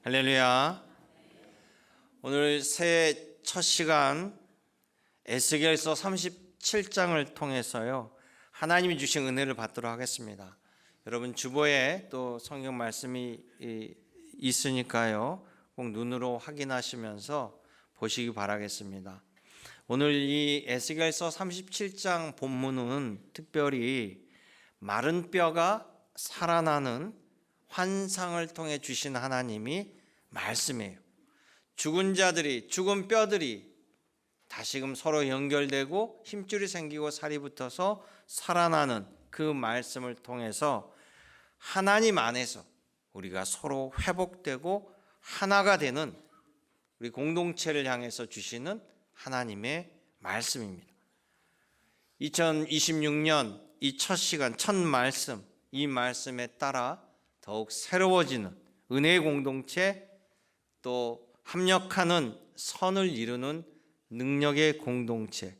할렐루야. 오늘 새해 첫 시간 에스겔서 37장을 통해서요, 하나님이 주신 은혜를 받도록 하겠습니다. 여러분 주보에 또 성경 말씀이 있으니까요, 꼭 눈으로 확인하시면서 보시기 바라겠습니다. 오늘 이 에스겔서 37장 본문은 특별히 마른 뼈가 살아나는 환상을 통해 주신 하나님이 말씀이에요. 죽은 자들이, 죽은 뼈들이 다시금 서로 연결되고 힘줄이 생기고 살이 붙어서 살아나는 그 말씀을 통해서 하나님 안에서 우리가 서로 회복되고 하나가 되는 우리 공동체를 향해서 주시는 하나님의 말씀입니다. 2026년 이 첫 시간, 첫 말씀, 이 말씀에 따라 더욱 새로워지는 은혜의 공동체, 또 합력하는 선을 이루는 능력의 공동체,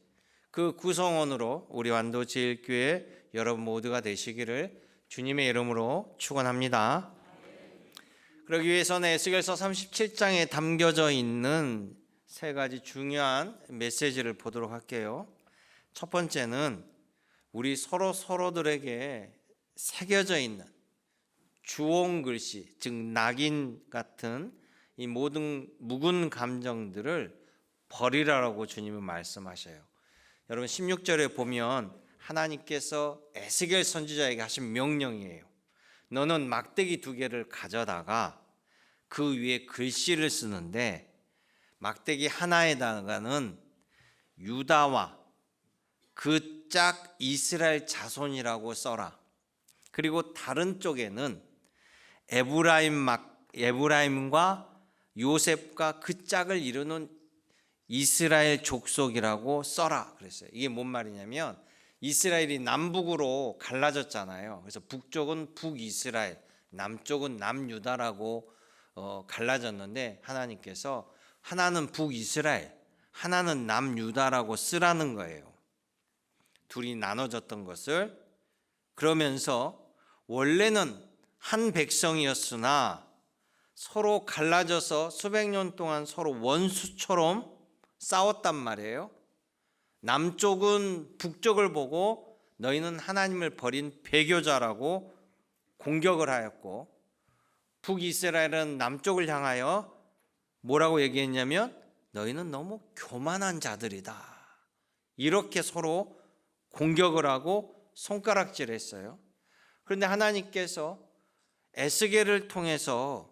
그 구성원으로 우리 완도제일교회 여러분 모두가 되시기를 주님의 이름으로 축원합니다. 그러기 위해서는 에스겔서 37장에 담겨져 있는 세 가지 중요한 메시지를 보도록 할게요. 첫 번째는 우리 서로들에게 새겨져 있는 주홍 글씨, 즉 낙인 같은 이 모든 묵은 감정들을 버리라고 주님은 말씀하셔요. 여러분 16절에 보면 하나님께서 에스겔 선지자에게 하신 명령이에요. 너는 막대기 2개를 가져다가 그 위에 글씨를 쓰는데, 막대기 하나에다가는 유다와 그 짝 이스라엘 자손이라고 써라. 그리고 다른 쪽에는 에브라임과 요셉과 그 짝을 이루는 이스라엘 족속이라고 써라 그랬어요. 이게 뭔 말이냐면, 이스라엘이 남북으로 갈라졌잖아요. 그래서 북쪽은 북이스라엘, 남쪽은 남유다라고 갈라졌는데, 하나님께서 하나는 북이스라엘, 하나는 남유다라고 쓰라는 거예요. 둘이 나눠졌던 것을. 그러면서 원래는 한 백성이었으나 서로 갈라져서 수백 년 동안 서로 원수처럼 싸웠단 말이에요. 남쪽은 북쪽을 보고 너희는 하나님을 버린 배교자라고 공격을 하였고, 북이스라엘은 남쪽을 향하여 뭐라고 얘기했냐면 너희는 너무 교만한 자들이다, 이렇게 서로 공격을 하고 손가락질했어요. 그런데 하나님께서 에스겔을 통해서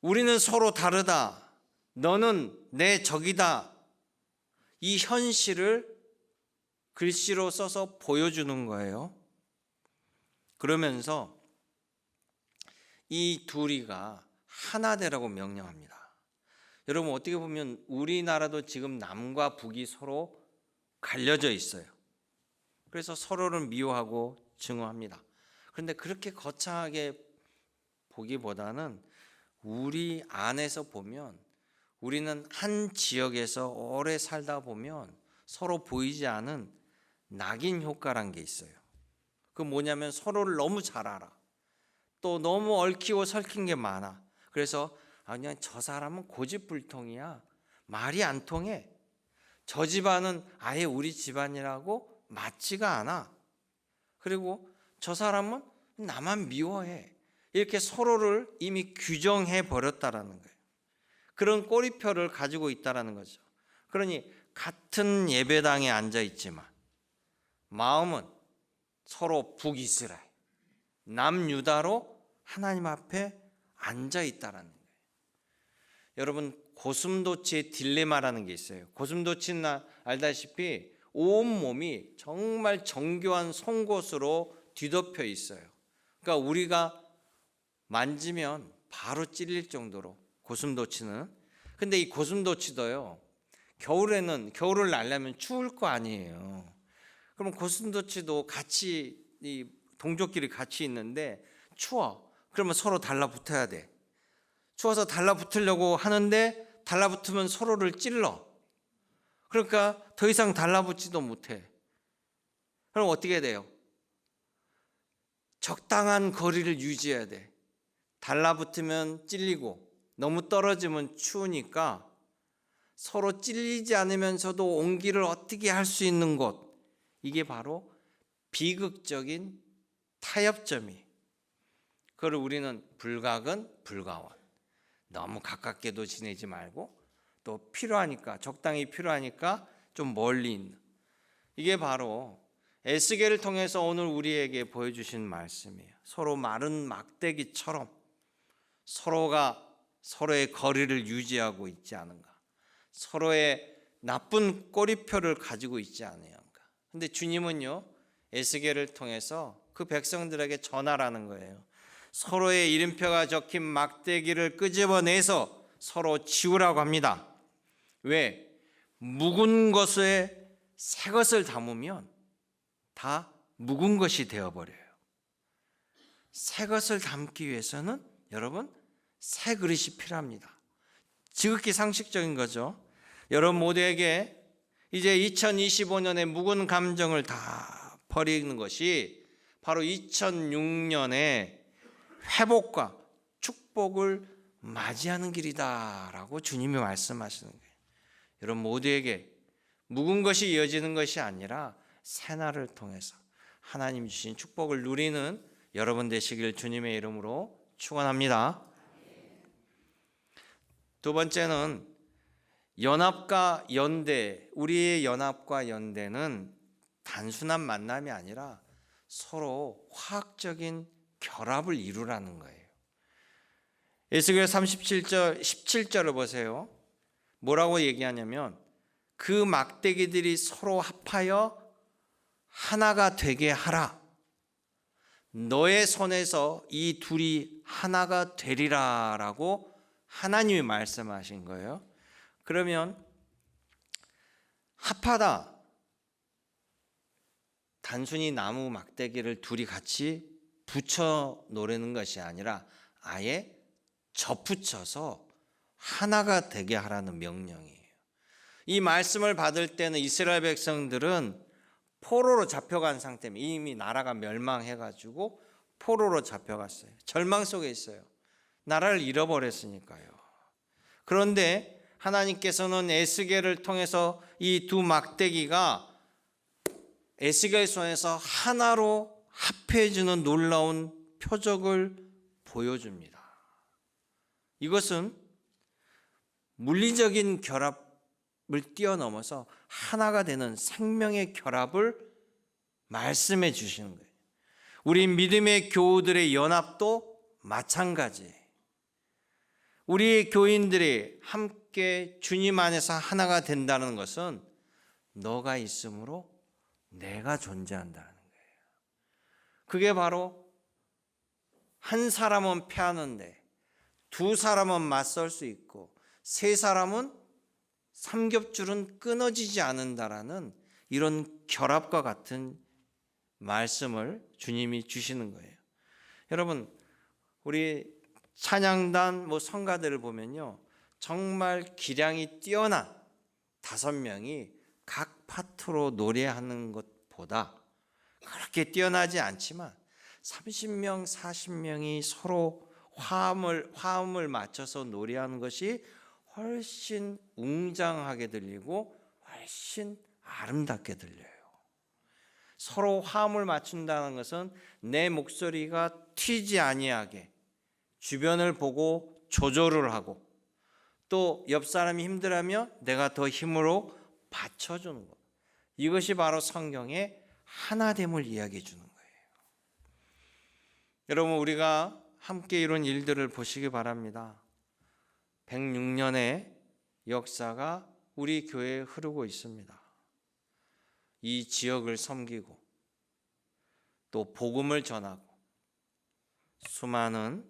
우리는 서로 다르다, 너는 내 적이다, 이 현실을 글씨로 써서 보여주는 거예요. 그러면서 이 둘이가 하나 되라고 명령합니다. 여러분 어떻게 보면 우리나라도 지금 남과 북이 서로 갈려져 있어요. 그래서 서로를 미워하고 증오합니다. 그런데 그렇게 거창하게 보기보다는 우리 안에서 보면, 우리는 한 지역에서 오래 살다 보면 서로 보이지 않은 낙인 효과란 게 있어요. 그 뭐냐면 서로를 너무 잘 알아. 또 너무 얽히고 설킨 게 많아. 그래서 그냥 저 사람은 고집불통이야, 말이 안 통해, 저 집안은 아예 우리 집안이라고 맞지가 않아, 그리고 저 사람은 나만 미워해, 이렇게 서로를 이미 규정해 버렸다라는 거예요. 그런 꼬리표를 가지고 있다라는 거죠. 그러니 같은 예배당에 앉아 있지만 마음은 서로 북이스라엘, 남유다로 하나님 앞에 앉아 있다라는 거예요. 여러분 고슴도치의 딜레마라는 게 있어요. 고슴도치는 알다시피 온몸이 정말 정교한 송곳으로 뒤덮여 있어요. 그러니까 우리가 만지면 바로 찔릴 정도로, 고슴도치는. 근데 이 고슴도치도요, 겨울을 날려면 추울 거 아니에요. 그럼 고슴도치도 같이 이 동족끼리 같이 있는데 추워. 그러면 서로 달라붙어야 돼. 추워서 달라붙으려고 하는데 달라붙으면 서로를 찔러. 그러니까 더 이상 달라붙지도 못해. 그럼 어떻게 돼요? 적당한 거리를 유지해야 돼. 달라붙으면 찔리고 너무 떨어지면 추우니까 서로 찔리지 않으면서도 온기를 어떻게 할 수 있는 곳, 이게 바로 비극적인 타협점이. 그걸 우리는 불가근 불가원, 너무 가깝게도 지내지 말고 또 필요하니까, 적당히 필요하니까 좀 멀리 있는, 이게 바로 에스겔을 통해서 오늘 우리에게 보여주신 말씀이에요. 서로 마른 막대기처럼 서로가 서로의 거리를 유지하고 있지 않은가, 서로의 나쁜 꼬리표를 가지고 있지 않은가. 근데 주님은요, 에스겔을 통해서 그 백성들에게 전하라는 거예요. 서로의 이름표가 적힌 막대기를 끄집어내서 서로 지우라고 합니다. 왜? 묵은 것에 새 것을 담으면 다 묵은 것이 되어버려요. 새 것을 담기 위해서는 여러분, 새 그릇이 필요합니다. 지극히 상식적인 거죠. 여러분 모두에게 이제 2025년에 묵은 감정을 다 버리는 것이 바로 2006년에 회복과 축복을 맞이하는 길이다라고 주님이 말씀하시는 거예요. 여러분 모두에게 묵은 것이 이어지는 것이 아니라 새날을 통해서 하나님 주신 축복을 누리는 여러분 되시길 주님의 이름으로 축원합니다. 두 번째는 연합과 연대. 우리의 연합과 연대는 단순한 만남이 아니라 서로 화학적인 결합을 이루라는 거예요. 에스겔 37절 17절을 보세요. 뭐라고 얘기하냐면 그 막대기들이 서로 합하여 하나가 되게 하라. 너의 손에서 이 둘이 하나가 되리라라고 하나님이 말씀하신 거예요. 그러면 합하다, 단순히 나무 막대기를 둘이 같이 붙여 놓으려는 것이 아니라 아예 접붙여서 하나가 되게 하라는 명령이에요. 이 말씀을 받을 때는 이스라엘 백성들은 포로로 잡혀간 상태입니다. 이미 나라가 멸망해가지고 포로로 잡혀갔어요. 절망 속에 있어요. 나라를 잃어버렸으니까요. 그런데 하나님께서는 에스겔을 통해서 이 두 막대기가 에스겔 손에서 하나로 합해지는 놀라운 표적을 보여줍니다. 이것은 물리적인 결합을 뛰어넘어서 하나가 되는 생명의 결합을 말씀해 주시는 거예요. 우리 믿음의 교우들의 연합도 마찬가지예요. 우리 교인들이 함께 주님 안에서 하나가 된다는 것은 너가 있으므로 내가 존재한다는 거예요. 그게 바로 한 사람은 패하는데 두 사람은 맞설 수 있고 세 사람은 삼겹줄은 끊어지지 않는다라는 이런 결합과 같은 말씀을 주님이 주시는 거예요. 여러분, 우리 찬양단 성가들을 보면요, 정말 기량이 뛰어난 5명이 각 파트로 노래하는 것보다 그렇게 뛰어나지 않지만 30명, 40명이 서로 화음을 맞춰서 노래하는 것이 훨씬 웅장하게 들리고 훨씬 아름답게 들려요. 서로 화음을 맞춘다는 것은 내 목소리가 튀지 아니하게 주변을 보고 조절을 하고 또 옆 사람이 힘들어하면 내가 더 힘으로 받쳐주는 것. 이것이 바로 성경의 하나됨을 이야기해 주는 거예요. 여러분, 우리가 함께 이룬 일들을 보시기 바랍니다. 106년의 역사가 우리 교회에 흐르고 있습니다. 이 지역을 섬기고 또 복음을 전하고 수많은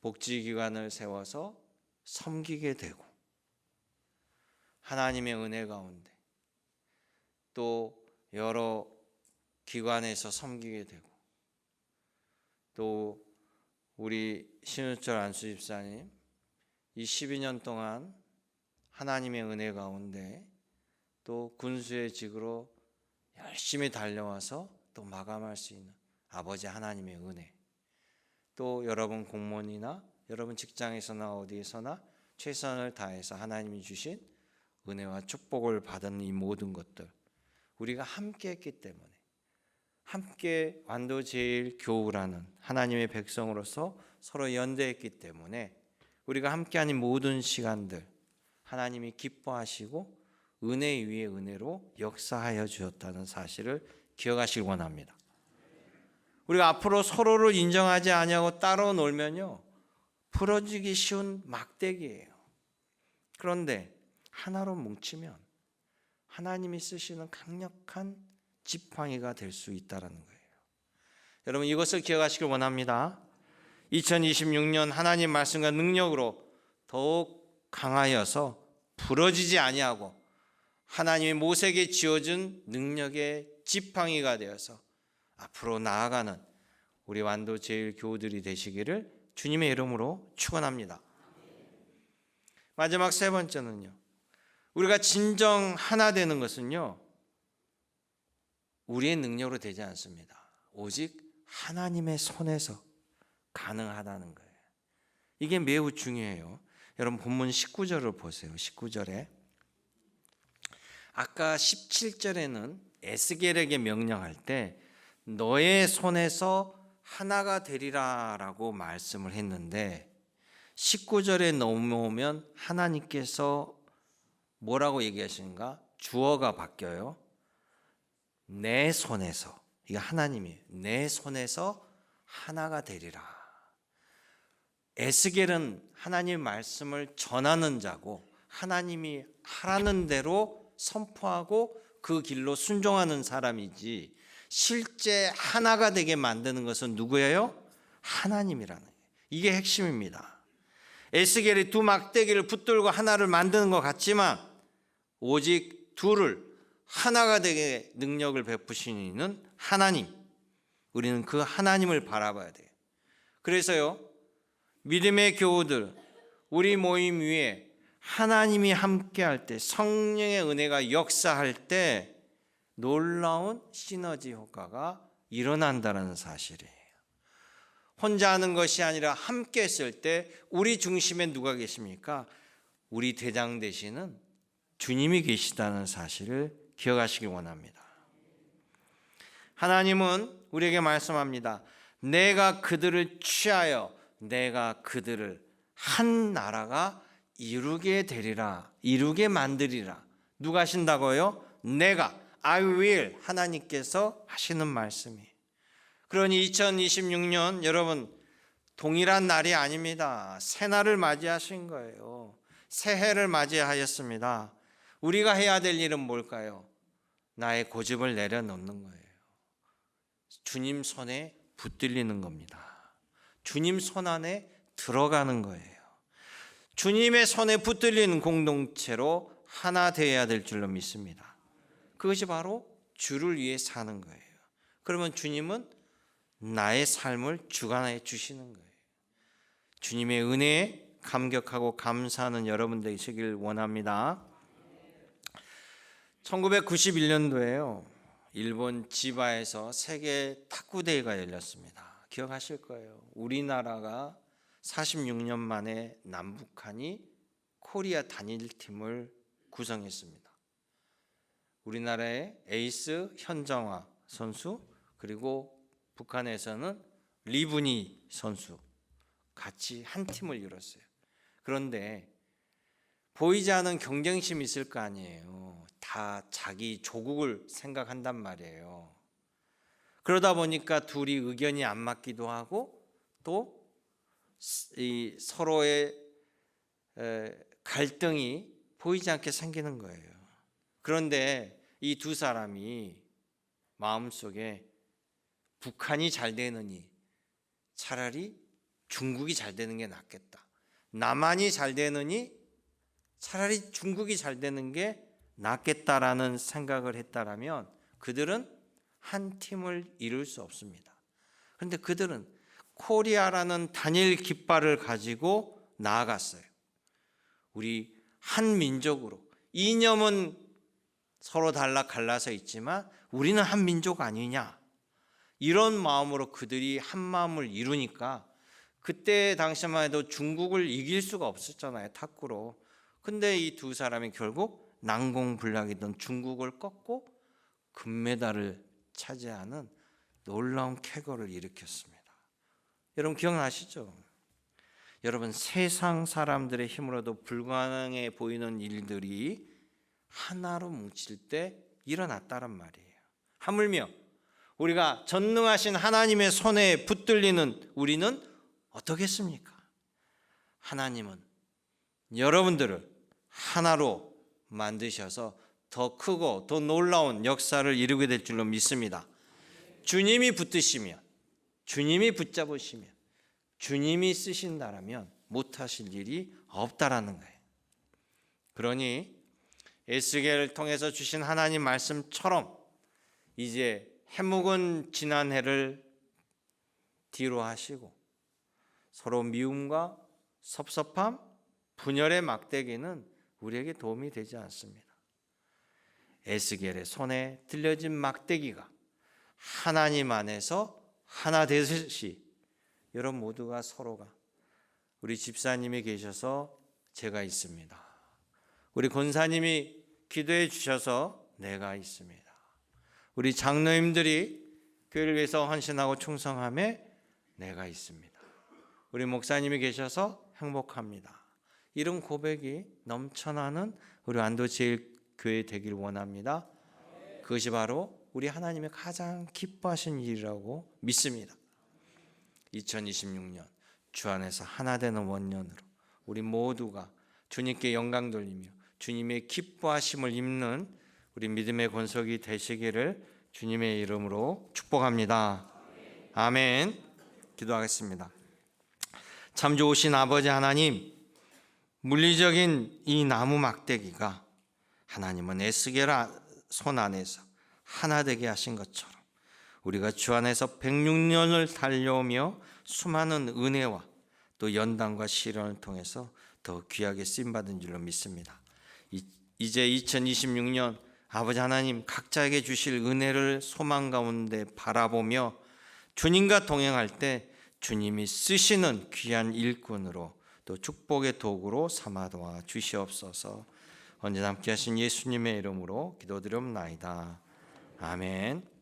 복지기관을 세워서 섬기게 되고 하나님의 은혜 가운데 또 여러 기관에서 섬기게 되고 또 우리 신우철 안수집사님 이 12년 동안 하나님의 은혜 가운데 또 군수의 직으로 열심히 달려와서 또 마감할 수 있는 아버지 하나님의 은혜, 또 여러분 공무원이나 여러분 직장에서나 어디에서나 최선을 다해서 하나님이 주신 은혜와 축복을 받은 이 모든 것들 우리가 함께 했기 때문에, 함께 완도제일교우라는 하나님의 백성으로서 서로 연대했기 때문에 우리가 함께하는 모든 시간들 하나님이 기뻐하시고 은혜 위에 은혜로 역사하여 주셨다는 사실을 기억하시길 원합니다. 우리가 앞으로 서로를 인정하지 아니하고 따로 놀면요, 부러지기 쉬운 막대기예요. 그런데 하나로 뭉치면 하나님이 쓰시는 강력한 지팡이가 될 수 있다는 거예요. 여러분, 이것을 기억하시길 원합니다. 2026년 하나님 말씀과 능력으로 더욱 강하여서 부러지지 아니하고 하나님의 모세에게 지어준 능력의 지팡이가 되어서 앞으로 나아가는 우리 완도제일교우들이 되시기를 주님의 이름으로 축원합니다. 마지막 세 번째는요, 우리가 진정 하나 되는 것은요, 우리의 능력으로 되지 않습니다. 오직 하나님의 손에서 가능하다는 거예요. 이게 매우 중요해요. 여러분 본문 19절을 보세요. 19절에 아까 17절에는 에스겔에게 명령할 때 너의 손에서 하나가 되리라 라고 말씀을 했는데 19절에 넘어오면 하나님께서 뭐라고 얘기하시는가? 주어가 바뀌어요. 내 손에서, 이게 하나님이에요. 내 손에서 하나가 되리라. 에스겔은 하나님의 말씀을 전하는 자고 하나님이 하라는 대로 선포하고 그 길로 순종하는 사람이지, 실제 하나가 되게 만드는 것은 누구예요? 하나님이라는 거예요. 이게 핵심입니다. 에스겔이 두 막대기를 붙들고 하나를 만드는 것 같지만 오직 둘을 하나가 되게 능력을 베푸시는 이는 하나님, 우리는 그 하나님을 바라봐야 돼요. 그래서요, 믿음의 교우들, 우리 모임 위에 하나님이 함께할 때, 성령의 은혜가 역사할 때 놀라운 시너지 효과가 일어난다는 사실이에요. 혼자 하는 것이 아니라 함께 했을 때 우리 중심에 누가 계십니까? 우리 대장 되시는 주님이 계시다는 사실을 기억하시기 원합니다. 하나님은 우리에게 말씀합니다. 내가 그들을 취하여 내가 그들을 한 나라가 이루게 되리라, 이루게 만들리라. 누가 하신다고요? 내가, I will, 하나님께서 하시는 말씀이에요. 그러니 2026년 여러분 동일한 날이 아닙니다. 새날을 맞이하신 거예요. 새해를 맞이하였습니다. 우리가 해야 될 일은 뭘까요? 나의 고집을 내려놓는 거예요. 주님 손에 붙들리는 겁니다. 주님 손 안에 들어가는 거예요. 주님의 손에 붙들리는 공동체로 하나 되어야 될 줄로 믿습니다. 그것이 바로 주를 위해 사는 거예요. 그러면 주님은 나의 삶을 주관해 주시는 거예요. 주님의 은혜에 감격하고 감사하는 여러분 되시길 원합니다. 1991년도에요. 일본 지바에서 세계 탁구대회가 열렸습니다. 기억하실 거예요. 우리나라가 46년 만에 남북한이 코리아 단일팀을 구성했습니다. 우리나라의 에이스 현정화 선수, 그리고 북한에서는 리브니 선수 같이 한 팀을 이뤘어요. 그런데 보이지 않는 경쟁심이 있을 거 아니에요. 다 자기 조국을 생각한단 말이에요. 그러다 보니까 둘이 의견이 안 맞기도 하고 또 이 서로의 갈등이 보이지 않게 생기는 거예요. 그런데 이 두 사람이 마음속에 북한이 잘 되느니 차라리 중국이 잘 되는 게 낫겠다. 남한이 잘 되느니 차라리 중국이 잘 되는 게 낫겠다라는 생각을 했다라면 그들은 한 팀을 이룰 수 없습니다. 그런데 그들은 코리아라는 단일 깃발을 가지고 나아갔어요. 우리 한 민족으로, 이념은 서로 갈라서 있지만 우리는 한 민족 아니냐, 이런 마음으로 그들이 한 마음을 이루니까 그때 당시만 해도 중국을 이길 수가 없었잖아요, 탁구로. 근데 이 두 사람이 결국 난공불락이던 중국을 꺾고 금메달을 차지하는 놀라운 쾌거를 일으켰습니다. 여러분 기억나시죠? 여러분, 세상 사람들의 힘으로도 불가능해 보이는 일들이 하나로 뭉칠 때 일어났다란 말이에요. 하물며 우리가 전능하신 하나님의 손에 붙들리는 우리는 어떻겠습니까? 하나님은 여러분들을 하나로 만드셔서 더 크고 더 놀라운 역사를 이루게 될 줄로 믿습니다. 주님이 붙드시면, 주님이 붙잡으시면, 주님이 쓰신다라면 못하실 일이 없다라는 거예요. 그러니 에스겔을 통해서 주신 하나님 말씀처럼 이제 해묵은 지난 해를 뒤로 하시고 서로 미움과 섭섭함, 분열의 막대기는 우리에게 도움이 되지 않습니다. 에스겔의 손에 들려진 막대기가 하나님 안에서 하나 되듯이 여러분 모두가 서로가, 우리 집사님이 계셔서 제가 있습니다. 우리 권사님이 기도해 주셔서 내가 있습니다. 우리 장로님들이 교회를 위해서 헌신하고 충성함에 내가 있습니다. 우리 목사님이 계셔서 행복합니다. 이런 고백이 넘쳐나는 우리 안도제일교회 되길 원합니다. 그것이 바로 우리 하나님의 가장 기뻐하신 일이라고 믿습니다. 2026년 주 안에서 하나 되는 원년으로 우리 모두가 주님께 영광 돌리며 주님의 기뻐하심을 입는 우리 믿음의 권속이 되시기를 주님의 이름으로 축복합니다. 아멘. 기도하겠습니다. 참 좋으신 아버지 하나님, 물리적인 이 나무 막대기가 하나님은 에스겔 손 안에서 하나 되게 하신 것처럼 우리가 주 안에서 106년을 달려오며 수많은 은혜와 또 연단과 시련을 통해서 더 귀하게 쓰임받은 줄로 믿습니다. 이제 2026년 아버지 하나님 각자에게 주실 은혜를 소망 가운데 바라보며 주님과 동행할 때 주님이 쓰시는 귀한 일꾼으로 또 축복의 도구로 삼아 도와 주시옵소서. 언제나 함께 하신 예수님의 이름으로 기도드리옵나이다. 아멘.